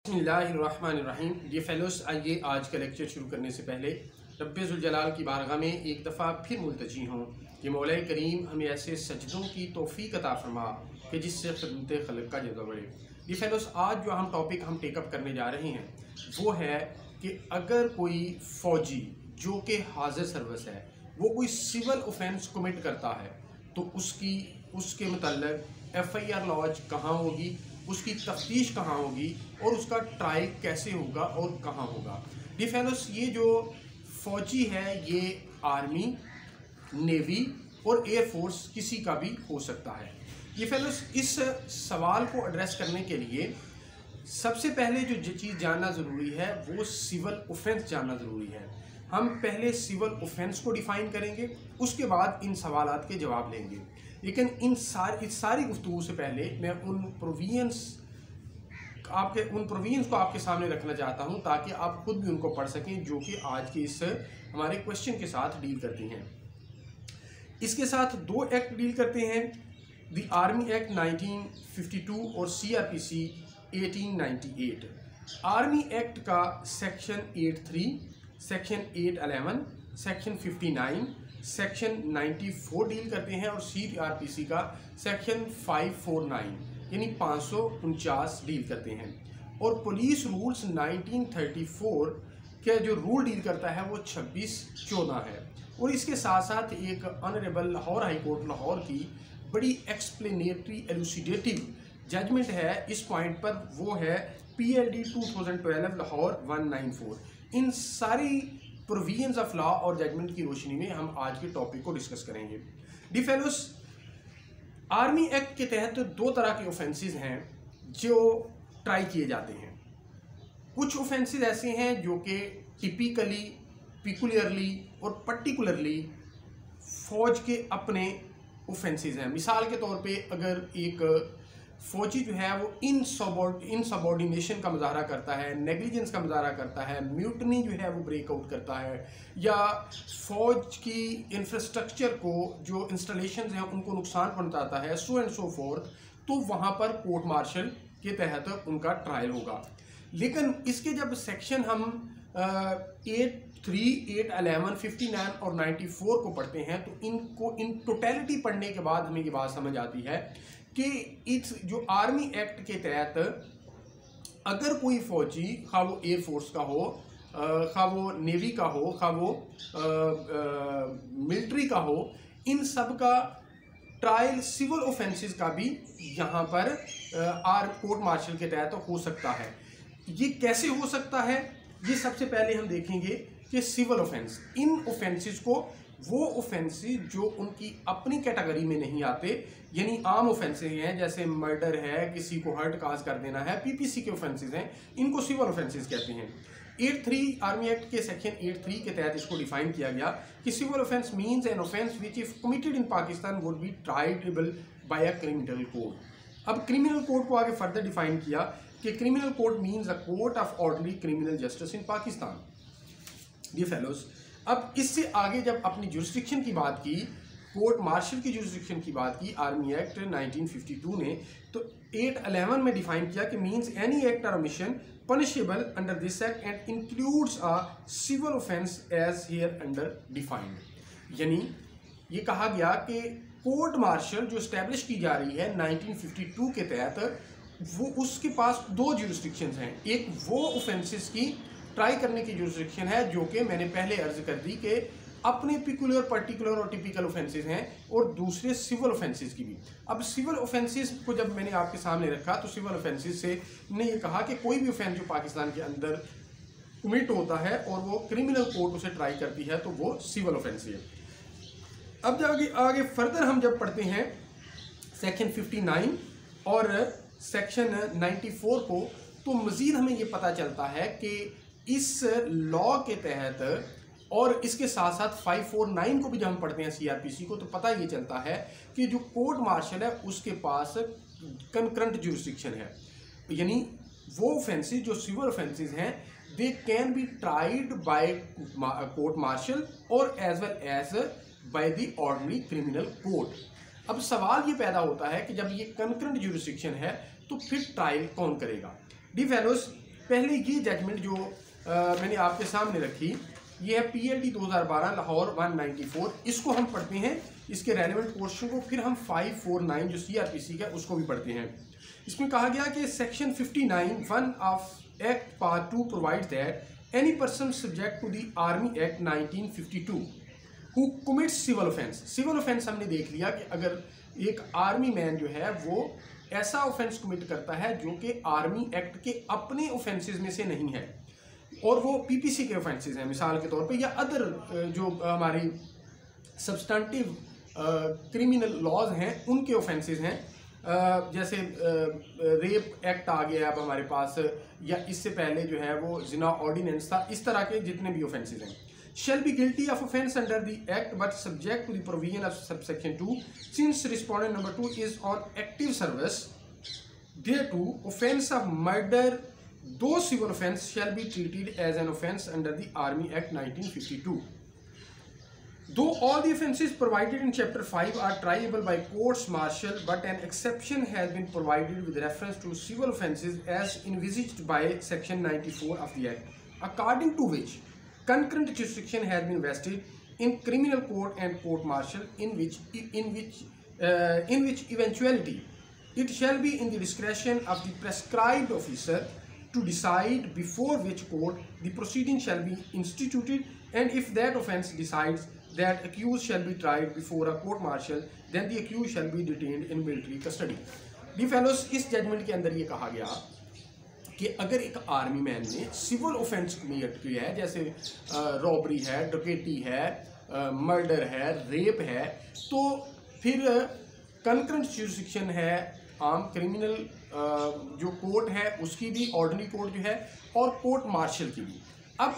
बिस्मिल्लाहिर्रहमानिर्रहीम। ये फेलोस, आइए आज का लेक्चर शुरू करने से पहले रब्बे ज़ुल जलाल की बारगाह में एक दफ़ा फिर मुल्तजी हों कि मौला करीम हमें ऐसे सजदों की तौफ़ीक अता फरमा कि जिससे खिदमत खल्क़ का जज़्बा बढ़े। ये फेलोस, आज जो टॉपिक हम टेकअप करने जा रहे हैं वो है कि अगर कोई फ़ौजी जो कि हाज़िर सर्विस है वो कोई सिविल ऑफेंस कमिट करता है तो उसके मतलब FIR लॉन्च कहाँ होगी, उसकी तफ्तीश कहाँ होगी और उसका ट्रायल कैसे होगा और कहाँ होगा। डी फेलोस, ये जो फ़ौजी है ये आर्मी, नेवी और एयरफोर्स किसी का भी हो सकता है। ये फेलोस, इस सवाल को एड्रेस करने के लिए सबसे पहले जो चीज़ जानना ज़रूरी है वो सिविल ऑफेंस जानना ज़रूरी है। हम पहले सिविल ऑफेंस को डिफ़ाइन करेंगे, उसके बाद इन सवालात के जवाब लेंगे। लेकिन इस सारी गुफ्तगू से पहले मैं उन प्रोविजंस को आपके सामने रखना चाहता हूं ताकि आप खुद भी उनको पढ़ सकें, जो कि आज के इस हमारे क्वेश्चन के साथ डील करती हैं। इसके साथ दो एक्ट डील करते हैं, द आर्मी एक्ट 1952 और CRPC 1898। आर्मी एक्ट का section 83, section 811, section 59, section 94 deal करते हैं और CRPC का सेक्शन 549 यानी 549 डील करते हैं। और पुलिस रूल्स 1934 का जो रूल डील करता है वो 2614 है। और इसके साथ साथ एक honourable Lahore high court Lahore की बड़ी एक्सप्लेनेटरी एलुसिडेटिव जजमेंट है इस पॉइंट पर, वो है PLD 2012 लाहौर 194। इन सारी प्रोविजंस ऑफ लॉ और जजमेंट की रोशनी में हम आज के टॉपिक को डिस्कस करेंगे। डी फेलोस, आर्मी एक्ट के तहत दो तरह के ऑफेंसेस हैं जो ट्राई किए जाते हैं। कुछ ऑफेंसेस ऐसे हैं जो कि टिपिकली, पिकुलियरली और पर्टिकुलरली फौज के अपने ऑफेंसेस हैं। मिसाल के तौर पे अगर एक फौजी जो है वो इनसबॉर्डिनेशन का मुजाहरा करता है, नेग्लिजेंस का मुजाहरा करता है, म्यूटनी जो है वो ब्रेकआउट करता है, या फौज की इंफ्रास्ट्रक्चर को जो इंस्टॉलेशन हैं उनको नुकसान पहुंचाता है, सो एंड सो फोर्थ, तो वहाँ पर कोर्ट मार्शल के तहत उनका ट्रायल होगा। लेकिन इसके जब सेक्शन हम 83, 811, 59 और 94 को पढ़ते हैं तो इनको इन टोटलिटी पढ़ने के बाद हमें ये बात समझ आती है कि इस जो आर्मी एक्ट के तहत अगर कोई फौजी, खा वो एयरफोर्स का हो, खा वो नेवी का हो, खा वो मिलिट्री का हो, इन सब का ट्रायल सिविल ऑफेंसेस का भी यहाँ पर कोर्ट मार्शल के तहत हो सकता है। ये कैसे हो सकता है, ये सबसे पहले हम देखेंगे कि सिविल ऑफेंस, इन ऑफेंसेस को वो ऑफेंसेस जो उनकी अपनी कैटेगरी में नहीं आते, यानी आम ऑफेंसेस हैं जैसे मर्डर है, किसी को हर्ट काज कर देना है, PPC के ऑफेंसेस हैं, इनको सिविल ऑफेंसेस कहते हैं। 83 आर्मी एक्ट के सेक्शन 83 के तहत इसको डिफाइन किया गया कि civil offence means an offence which if committed in Pakistan would be triable by a criminal code. अब क्रिमिनल कोड को आगे फर्दर डिफाइन किया कि criminal code means a court of ordinary criminal justice in Pakistan. ये fellows, अब इससे आगे जब अपनी जुरिस्डिक्शन की बात की, कोर्ट मार्शल की जुरिस्डिक्शन की बात की आर्मी एक्ट 1952 ने, तो 811 में डिफाइन किया कि मीन्स एनी एक्ट और omission punishable under this act and includes a civil offence as hereunder defined. यानी ये कहा गया कि कोर्ट मार्शल जो स्टैब्लिश की जा रही है 1952 के तहत, वो उसके पास दो जुरिस्डिक्शंस हैं। एक वो ऑफेंसेस की ट्राई करने की जुरिस्डिक्शन है जो कि मैंने पहले अर्ज कर दी कि अपने पिकुलर, पर्टिकुलर और टिपिकल ऑफेंसेस हैं, और दूसरे सिविल ऑफेंसेस की भी। अब सिविल ऑफेंसेस को जब मैंने आपके सामने रखा तो सिविल ऑफेंसेस से ने ये कहा कि कोई भी ऑफेंस जो पाकिस्तान के अंदर कमिट होता है और वो क्रिमिनल कोर्ट उसे ट्राई करती है तो वो सिविल ऑफेंस है। अब जब आगे फर्दर हम जब पढ़ते हैं सेक्शन 59 और सेक्शन 94 को, तो मज़ीद हमें ये पता चलता है कि इस लॉ के तहत, और इसके साथ साथ 549 को भी जब हम पढ़ते हैं CRPC को, तो पता ये चलता है कि जो कोर्ट मार्शल है उसके पास कंकरेंट जुरिस्डिक्शन है। यानी वो ऑफेंसेस जो सिविल ऑफेंसेस हैं they can be tried by court martial और as well as by the ordinary criminal court. अब सवाल ये पैदा होता है कि जब ये कंकरेंट जुरिस्डिक्शन है तो फिर ट्रायल कौन करेगा। डी फेलोस, पहले ये जजमेंट जो मैंने आपके सामने रखी, ये है PLD 2012 लाहौर 194। इसको हम पढ़ते हैं, इसके रेलेवेंट पोर्शन को, फिर हम 549 जो CRPC का उसको भी पढ़ते हैं। इसमें कहा गया कि section 59(1) of act part 2 provide that any person subject to the army act 1952 who commits civil offence. Civil offence हमने देख लिया कि अगर एक आर्मी मैन जो है वो ऐसा ऑफेंस कमिट करता है जो कि आर्मी एक्ट के अपने ऑफेंसेस में से नहीं है और वो PPC के ऑफेंसेस हैं मिसाल के तौर पे, या अदर जो हमारी सब्सटेंटिव क्रिमिनल लॉज हैं उनके ऑफेंसेस हैं, जैसे रेप एक्ट आ गया अब हमारे पास, या इससे पहले जो है वो जिना ऑर्डिनेंस था, इस तरह के जितने भी ऑफेंसेस हैं। shall be guilty of offence under the act but subject to the provision of subsection 2 since respondent number 2 is on active service thereto offence of murder though civil offence shall be treated as an offence under the Army Act 1952 though all the offences provided in chapter 5 are triable by courts martial but an exception has been provided with reference to civil offences as envisaged by section 94 of the act according to which concurrent jurisdiction has been vested in criminal court and court martial in which eventuality it shall be in the discretion of the prescribed officer to decide before which court the proceeding shall be instituted, and if that offence decides that accused shall be tried before a court martial then the accused shall be detained in military custody. Dear fellows, इस judgement के अंदर ये कहा गया कि अगर एक army man ने सिविल ऑफेंस कमिट किया है, जैसे रॉबरी है, डकैती है, मर्डर है, रेप है, तो फिर कंकरेंट ज्यूरिसडिक्शन है आम क्रिमिनल जो कोर्ट है उसकी भी, ऑर्डिनरी कोर्ट जो है, और कोर्ट मार्शल की भी। अब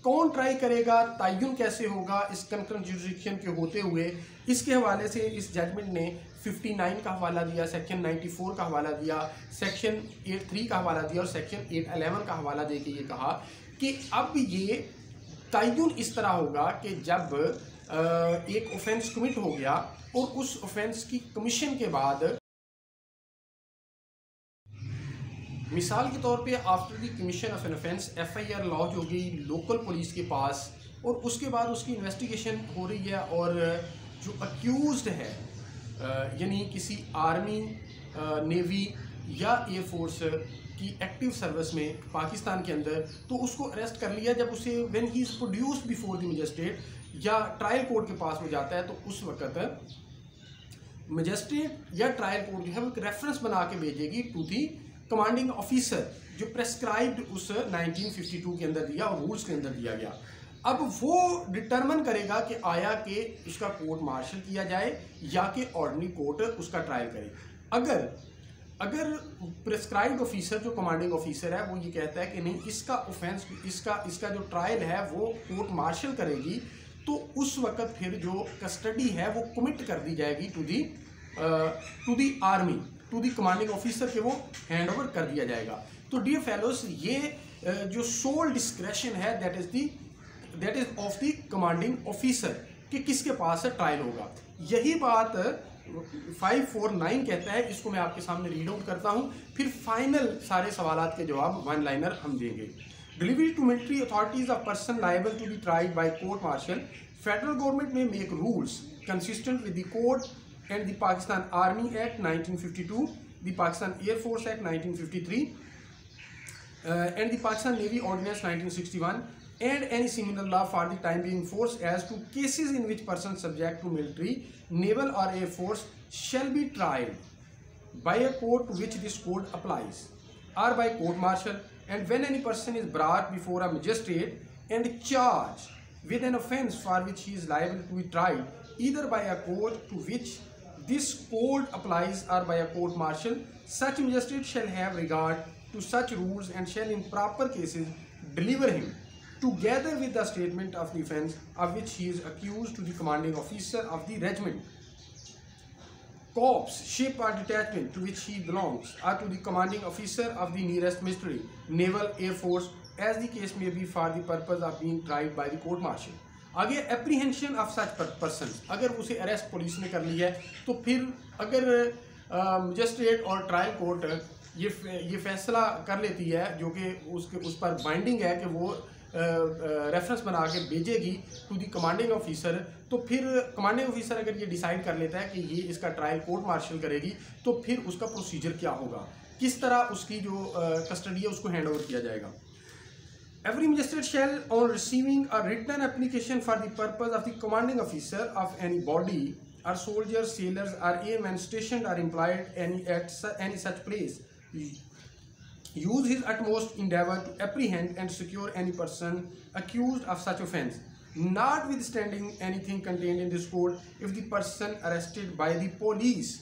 कौन ट्राई करेगा, तयन कैसे होगा इस कंकरेंट ज्यूरिसडिक्शन के होते हुए, इसके हवाले से इस जजमेंट ने 59 का हवाला दिया, सेक्शन 94 का हवाला दिया, सेक्शन 83 का हवाला दिया और सेक्शन 811 का हवाला दे के ये कहा कि अब ये तयन इस तरह होगा कि जब एक ऑफेंस कमिट हो गया और उस ऑफेंस की कमीशन के बाद, मिसाल के तौर पे after the commission of an offence FIR launch हो गई लोकल पुलिस के पास और उसके बाद उसकी इन्वेस्टिगेशन हो रही है और जो अक्यूज्ड है यानी किसी आर्मी, नेवी या एयरफोर्स की एक्टिव सर्विस में पाकिस्तान के अंदर, तो उसको अरेस्ट कर लिया। जब उसे when he is produced before the magistrate या ट्रायल कोर्ट के पास वो जाता है, तो उस वक्त मजिस्ट्रेट या ट्रायल कोर्ट जो है वो एक रेफरेंस बना के भेजेगी टू दी कमांडिंग ऑफिसर जो प्रेस्क्राइब्ड उस 1952 के अंदर दिया और रूल्स के अंदर दिया गया। अब वो डिटरमिन करेगा कि आया कि उसका कोर्ट मार्शल किया जाए या कि ऑर्डिनरी कोर्ट उसका ट्रायल करे। अगर प्रेस्क्राइब्ड ऑफिसर जो कमांडिंग ऑफिसर है वो ये कहता है कि नहीं, इसका ऑफेंस, इसका जो ट्रायल है वो कोर्ट मार्शल करेगी, तो उस वक्त फिर जो कस्टडी है वो कमिट कर दी जाएगी to the army, to the commanding officer के वो हैंड ओवर कर दिया जाएगा। तो डियर फेलोस, ये जो सोल डिस्क्रेशन है that is of the commanding officer कि किसके पास ट्रायल होगा। यही बात 549 कहता है। इसको मैं आपके सामने रीड आउट करता हूँ, फिर फाइनल सारे सवालात के जवाब वन लाइनर हम देंगे। Delivery to military authorities of person liable to be tried by court martial, federal government में make rules consistent with the code and the Pakistan Army Act 1952, the Pakistan Air Force Act 1953, and the Pakistan Navy Ordinance 1961, and any similar law for the time being force as to cases in which persons subject to military, naval or air force shall be tried by a court to which this code applies, or by court martial, and when any person is brought before a magistrate and charged with an offence for which he is liable to be tried either by a court to which this code applies or by a court martial, such magistrate shall have regard to such rules and shall in proper cases deliver him together with the statement of the offence of which he is accused to the commanding officer of the regiment, corps, ship or detachment to which he belongs, or to the commanding officer of the nearest ministry, naval, air force, as the case may be for the purpose of being tried by the court martial. आगे apprehension of such person, अगर उसे arrest police ने कर लिया है तो फिर अगर मजिस्ट्रेट और ट्रायल कोर्ट ये फैसला कर लेती है, जो कि उस पर बाइंडिंग है कि वो रेफरेंस बना के भेजेगी टू दी कमांडिंग ऑफिसर, तो फिर कमांडिंग ऑफिसर अगर ये डिसाइड कर लेता है कि ये इसका ट्रायल कोर्ट मार्शल करेगी, तो फिर उसका प्रोसीजर क्या होगा, किस तरह उसकी जो कस्टडी है उसको हैंड ओवर किया जाएगा। Every magistrate shall, on receiving a written application for the purpose of the commanding officer of any body, or soldiers, sailors, or airmen stationed or employed at any such place, use his utmost endeavour to apprehend and secure any person accused of such offence, notwithstanding anything contained in this code, if the person arrested by the police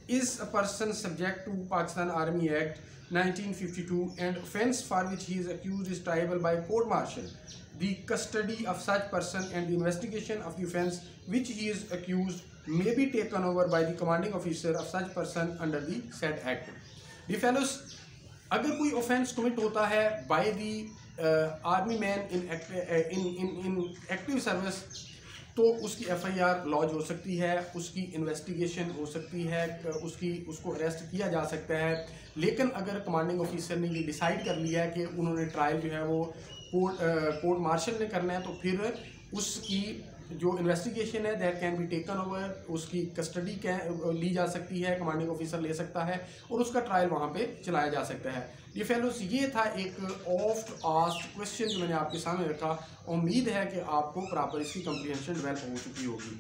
is a person subject to Pakistan Army Act 1952 and offence for which he is accused is triable by court martial, the custody of such person and the investigation of the offence which he is accused may be taken over by the commanding officer of such person under the said act. The fellows, अगर कोई offence commit होता है by the army man in active service, तो उसकी FIR launch हो सकती है, उसकी इन्वेस्टिगेशन हो सकती है, उसको अरेस्ट किया जा सकता है। लेकिन अगर कमांडिंग ऑफिसर ने ये डिसाइड कर लिया है कि उन्होंने ट्रायल जो है वो कोर्ट मार्शल ने करना है, तो फिर उसकी जो इन्वेस्टिगेशन है that can be taken over, उसकी कस्टडी ली जा सकती है, कमांडिंग ऑफिसर ले सकता है और उसका ट्रायल वहाँ पे चलाया जा सकता है। ये फेलोस, ये था एक ऑफ्ट आस्क्ड क्वेश्चन जो मैंने आपके सामने रखा। उम्मीद है कि आपको प्रॉपर इसकी कम्प्रीहेंशन डेवलप हो चुकी होगी।